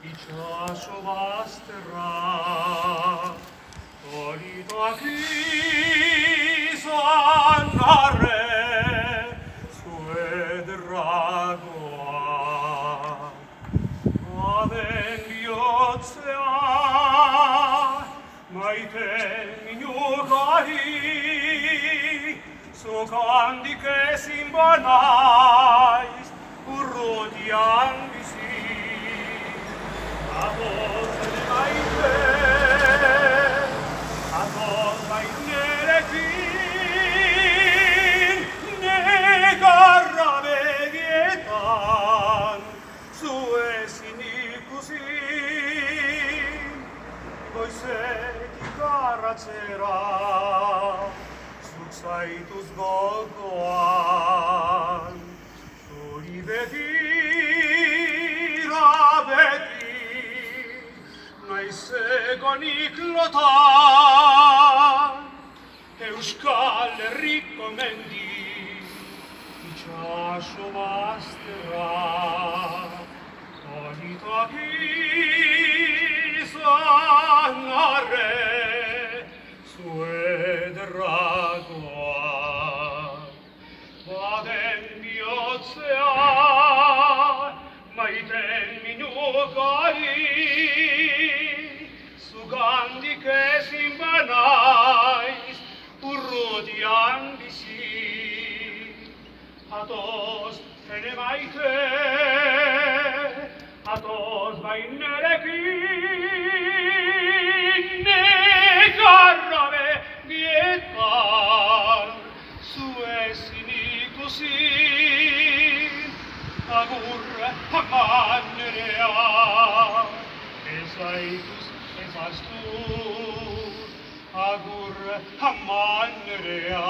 Itxaso bazterra, horitak izan arre, zuedragoa. Aden bihotzea, maite minukari, zukandik ezin banaiz, urrutian bizi. Ados maite, ados nerekin, negarra begietan, zu ezin ikusi. Goizetik arratzera, zuk zaituz gogoan, zuri begira beti, naiz egonik lotan, Euskal Herriko mendi, itxaso bazterra, horitak izan arre, zuedragoa. Baden bihotzea, maiten minukari, zugandik ezin banaiz, urrutian bizi. Atoz, ene maite, atoz bainerekin, negarra begietan, zu ezin ikusi. Agur amanerea, ezaituz ezaztu. Agur amanerea,